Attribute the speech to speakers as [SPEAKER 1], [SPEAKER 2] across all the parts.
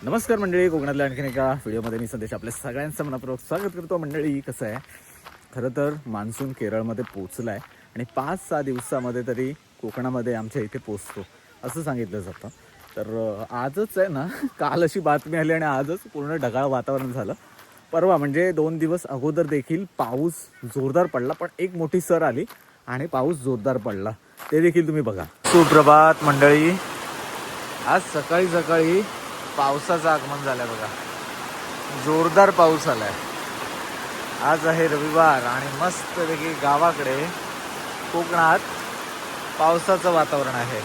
[SPEAKER 1] नमस्कार मंडळी, कोकणातल्या आणखीन एका व्हिडिओमध्ये मी संदेश आपल्या सगळ्यांचं मनापूर्वक स्वागत करतो. मंडळी, कसं आहे, खरं तर मान्सून केरळमध्ये पोचला आहे आणि 5-6 दिवसामध्ये तरी कोकणामध्ये आमच्या इथे पोचतो असं सांगितलं जातं. तर आजच आहे ना, काल अशी बातमी आली आणि आजच पूर्ण ढगाळ वातावरण झालं. परवा म्हणजे 2 दिवस अगोदर देखील पाऊस जोरदार पडला, पण एक मोठी सर आली आणि पाऊस जोरदार पडला, ते देखील तुम्ही बघा. सुप्रभात मंडळी, आज सकाळी सकाळी पावसाचं आगमन झालंय बघा. जोरदार पाऊस आलाय. आज आहे रविवार आणि मस्तपैकी गावाकडे कोकणात पावसाचं वातावरण आहे.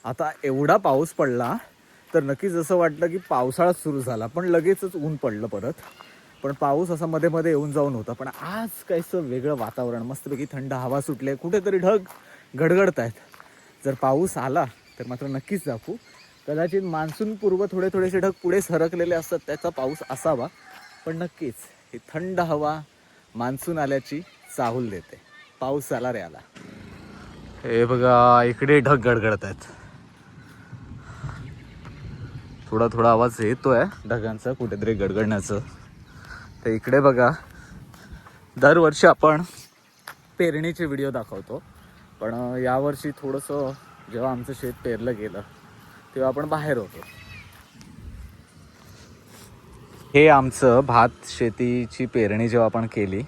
[SPEAKER 1] आता एवढा पाऊस पडला तर नक्कीच असं वाटलं की पावसाळाच सुरू झाला, पण लगेचच ऊन पडलं परत. पण पाऊस असा मध्ये मध्ये येऊन जाऊन होता. पण आज काहीसं वेगळं वातावरण, मस्तपैकी थंड हवा सुटले, कुठेतरी ढग गडगडत आहेत. जर पाऊस आला तर मात्र नक्कीच दाखवू. कदाचित मान्सूनपूर्व थोडेसे ढग पुढे सरकलेले असतात, त्याचा पाऊस असावा. पण नक्कीच ही थंड हवा मान्सून आल्याची चाहूल देते. पाऊस आला रे आला. हे बघा, इकडे ढग गडगडत आहेत. थोडा आवाज येतोय ढगांचा, कुठेतरी गडगडण्याचं. तर इकडे बघा, दरवर्षी आपण पेरणीचे व्हिडिओ दाखवतो, पण यावर्षी थोडंसं जेव्हा आमचं शेत पेरलं गेलं तेव्हा आपण बाहेर होतो. हे आमचं भात शेतीची पेरणी जेव्हा आपण केली,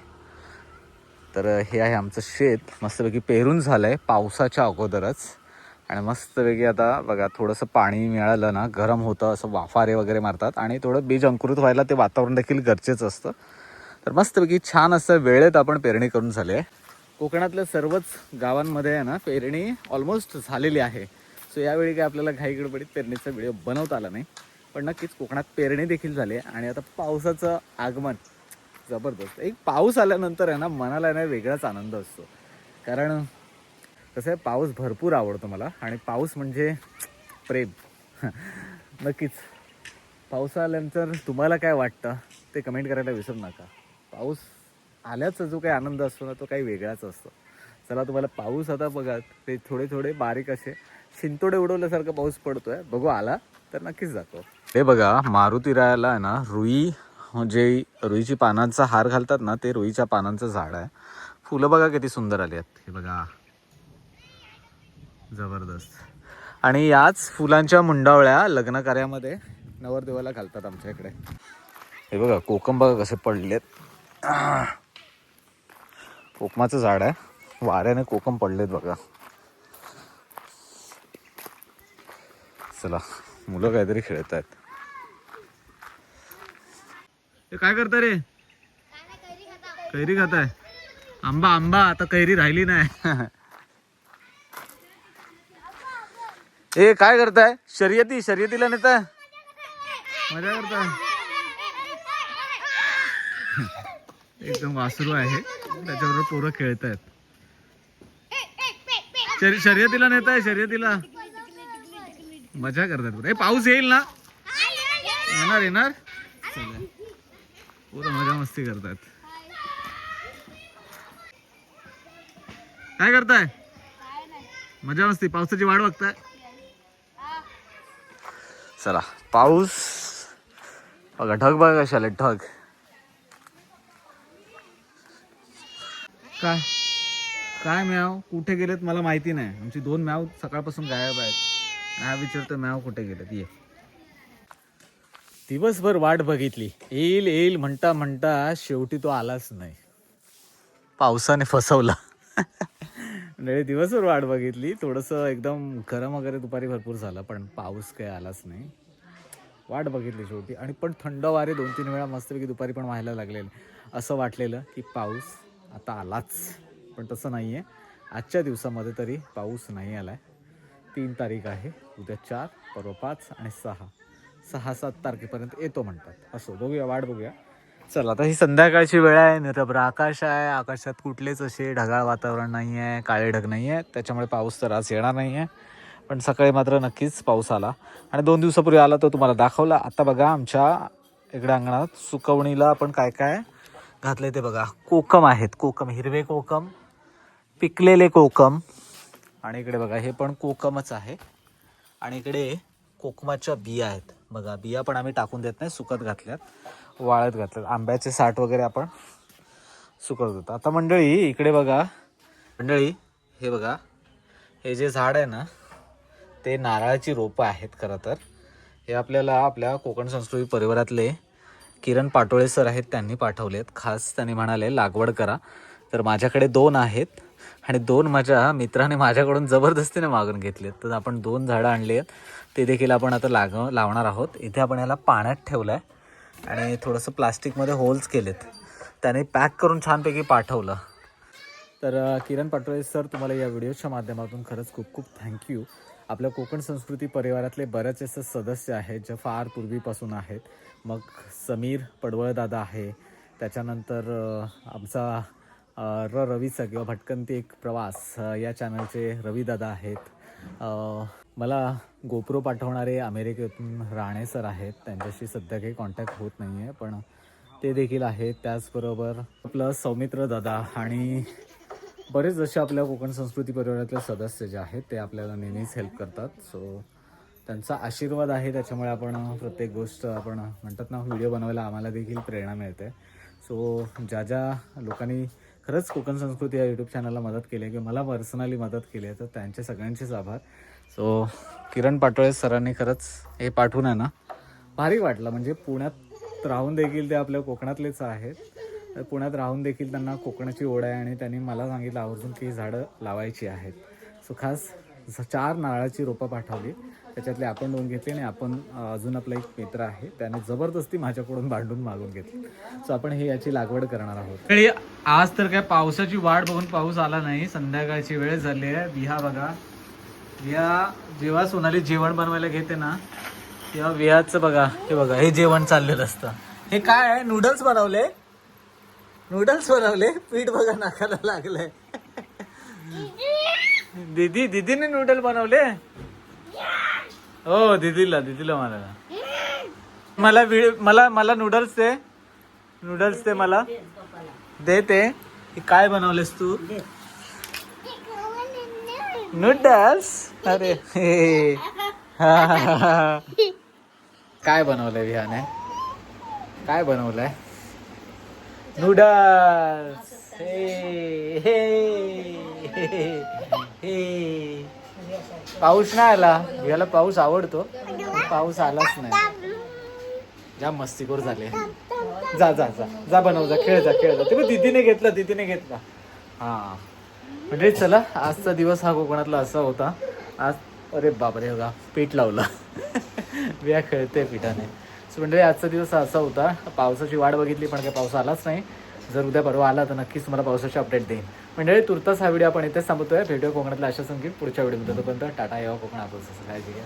[SPEAKER 1] तर हे आहे आमचं शेत. मस्तपैकी पेरून झालंय पावसाच्या अगोदरच. आणि मस्तपैकी आता बघा, थोडंसं पाणी मिळालं ना, गरम होतं, असं वाफारे वगैरे मारतात आणि थोडं बीज अंकुरित व्हायला ते वातावरण देखील गरजेचं असतं. तर मस्तपैकी छान असं वेळेत आपण पेरणी करून झाली आहे. कोकणातल्या सर्वच गावांमध्ये आहे ना, पेरणी ऑलमोस्ट झालेली आहे. सो यावेळी काय आपल्याला घाईगडबडीत पेरणीचा व्हिडिओ बनवता आला नाही, पण नक्कीच कोकणात पेरणी देखील झाली आहे. आणि आता पावसाचं आगमन जबरदस्त. एक पाऊस आल्यानंतर आहे ना, मनाला ना वेगळाच आनंद असतो. कारण कसं आहे, पाऊस भरपूर आवडतो मला आणि पाऊस म्हणजे प्रेम. नक्कीच पाऊस आल्यानंतर तुम्हाला काय वाटतं ते कमेंट करायला विसरू नका. पाऊस आल्याचा जो काही आनंद असतो ना, तो काही वेगळाच असतो. चला, तुम्हाला पाऊस आता बघा, ते थोडे बारीक असे शिंतोडे उडवल्यासारखं पाऊस पडतोय. बघू आला तर नक्कीच जातो. हे बघा, मारुती रायाला आहे ना, रुई, म्हणजे रुईची पानांचा हार घालतात ना, ते रुईच्या पानांचं झाड आहे. फुलं बघा किती सुंदर आली आहेत. हे बघा, जबरदस्त. आणि याच फुलांच्या मुंडावळ्या लग्न कार्यामध्ये नवरदेवाला घालतात आमच्या इकडे. हे बघा, कोकम बघा कसे पडलेत. कोकमाचं झाड आहे, वाऱ्याने कोकम पडलेत बघा. चला, मुलं काहीतरी खेळत आहेत. हे काय करता रे? कैरी खाताय? आंबा आता कैरी राहिली नाही. ए, काय करताय? शर्यतीला नेताय? मजा करताय? एकदम वासरू आहे, त्याच्याबरोबर पोरं खेळत आहेत. शर्यतीला नेताय? शर्यतीला मजा करतात. ए, पाऊस येईल ना? येणार. चला, पोरं मजा मस्ती करतात. काय करताय? मजा मस्ती, पावसाची वाट बघताय? चला, पाऊस बघा, ढग बघा कसे आले, ढग. काय म्याव कुठे गेलेत मला माहिती नाही. आमची 2 म्याव सकाळपासून गायब आहेत. हा विचारतो, म्याव कुठे गेलेत. ये, दिवसभर वाट बघितली, येईल म्हणता शेवटी तो आलाच नाही. पावसाने फसवला. म्हणजे दिवसभर वाट बघितली, थोडंसं एकदम गरम वगैरे दुपारी भरपूर झालं, पण पाऊस काही आलाच नाही. वाट बघितली शेवटी. आणि पण थंड वारे 2-3 वेळा मस्तपैकी दुपारी पण व्हायला लागलेले. असं वाटलेलं की पाऊस आता आलाच, पण तसं नाही आहे. आजच्या दिवसामध्ये तरी पाऊस नाही आला आहे. 3 तारीख आहे, उद्या 4, परवा 5 आणि 6, 6-7 तारखेपर्यंत येतो म्हणतात. असो, बघूया, वाट बघूया. चला आता ही संध्याकाळची वेळ आहे, निरभ्र आकाश आहे, आकाशात कुठलेच असे ढगाळ वातावरण नाही आहे, काळे ढग नाही आहे, त्याच्यामुळे पाऊस तर आज येणार नाही आहे. पण सकाळी मात्र नक्कीच पाऊस आला आणि 2 दिवसापूर्वी आला तो तुम्हाला दाखवला. आता बघा आमच्या इकडे अंगणात सुकवणीला आपण काय काय घातले ते बघा. कोकम आहेत, कोकम, हिरवे कोकम, पिकलेले कोकम, आणि इकडे बघा हे पण कोकमच आहे. आणि इकडे कोकमाच्या बिया आहेत बघा. बिया पण आम्ही टाकून देत नाही, सुकत घातल्यात, वाळत घातल्यात. आंब्याचे साठ वगैरे आपण सुकत होतो. आता मंडळी इकडे बघा, मंडळी हे बघा, हे जे झाड आहे ना ते नारळाची रोपं आहेत. खरं तर हे आपल्याला आपल्या कोकण संस्कृती परिवारातले किरण पाटोळे सर आहेत, त्यांनी पाठवलेत. खास त्यांनी म्हणाले लागवड करा. तर माझ्याकडे 2 आहेत आणि 2 माझ्या मित्राने माझ्याकडून जबरदस्तीने मागून घेतलेत. तर आपण 2 झाडं आणली आहेत, ते देखील आपण आता लावणार आहोत. इथे आपण याला पाण्यात ठेवलं आहे आणि थोडंसं प्लास्टिकमध्ये होल्स केलेत, त्याने पॅक करून छानपैकी पाठवलं. तर किरण पाटोळे सर, तुम्हाला या व्हिडिओच्या माध्यमातून खरंच खूप खूप थँक्यू. आपल्या कोकण संस्कृती परिवारातले बरेच असे सदस्य आहेत जे फार पूर्वीपासून आहेत. मग समीर पडवळदादा आहे, त्याच्यानंतर आमचा रवीचा किंवा भटकंती एक प्रवास या चॅनलचे रवीदादा आहेत. मला गोप्रो पाठवणारे अमेरिकेतून राणे सर आहेत, त्यांच्याशी सध्या काही कॉन्टॅक्ट होत नाही आहे पण ते देखील आहेत. त्याचबरोबर प्लस सौमित्र दादा आणि बरेच जसे आपल्या कोकण संस्कृती परिवारातले सदस्य जे आहेत ते आपल्याला नेहमीच हेल्प करतात. सो त्यांचा आशीर्वाद आहे, त्याच्यामुळे आपण प्रत्येक गोष्ट आपण म्हणतात ना व्हिडिओ बनवायला आम्हाला देखील प्रेरणा मिळते. सो ज्या ज्या लोकांनी खरंच कोकण संस्कृती या यूट्यूब चॅनलला मदत केली आहे किंवा मला पर्सनली मदत केली आहे, तर त्यांचे सगळ्यांचेच आभार. सो किरण पाटोळे सरांनी खरंच हे पाठवून आहे ना भारी वाटलं. म्हणजे पुण्यात राहून देखील ते आपल्या कोकणातलेच आहेत, तर पुण्यात राहून देखील त्यांना कोकणाची ओढ आहे आणि त्यांनी मला सांगितलं आवर्जून की झाडं लावायची आहेत. सो खास 4 नारळाची रोपं पाठवली, त्याच्यातले आपण 2 घेतले आणि आपण अजून आपला एक मित्र आहे त्याने जबरदस्ती माझ्याकडून भांडून मागून घेतली. सो आपण हे याची लागवड करणार आहोत. आज तर काय पावसाची वाट बघून पाऊस आला नाही, संध्याकाळची वेळ झाली आहे. विहा बघा, विहा जेव्हा सोनाली जेवण बनवायला घेते ना तेव्हा विहाचं बघा, हे बघा हे जेवण चाललेलं असतं. हे काय आहे, नूडल्स बनवले, नूडल्स बनवले, पीठ बघा नाकाला लागलंय. दीदीने नूडल बनवले. हो दीदीला मला नूडल्स दे, नूडल्स दे मला, दे ते. काय बनवलेस तू? नूडल्स. अरे काय बनवलंय विहाने, काय बनवलंय? नूडल्स. हे पाऊस नाही आला, याला पाऊस आवडतो, पाऊस आलाच नाही. जाम मस्तीखोर झाले. जा जा जा जा बनव, जा खेळ जा खेळ जा. ते पण दीदीने घेतला. हा म्हणजे चला, आजचा दिवस हा कोकणातला असा होता. आज अरे बापरे बघा पीठ लावला. बिया खेळते पिठाने. सो म्हणजे आजचा दिवस असा होता. पावसाची वाट बघितली पण काही पाऊस आलाच नाही. जर उद्या परवा आला तर नक्कीच तुम्हाला पावसाची अपडेट देईन. म्हणजे तुर्तास हा व्हिडिओ आपण इथेच थांबतोय. भेटूया कोकणातल्या अशा संगीत पुढच्या व्हिडिओमध्ये. तोपर्यंत टाटा, येवा कोकण, आपण काळजी घ्या.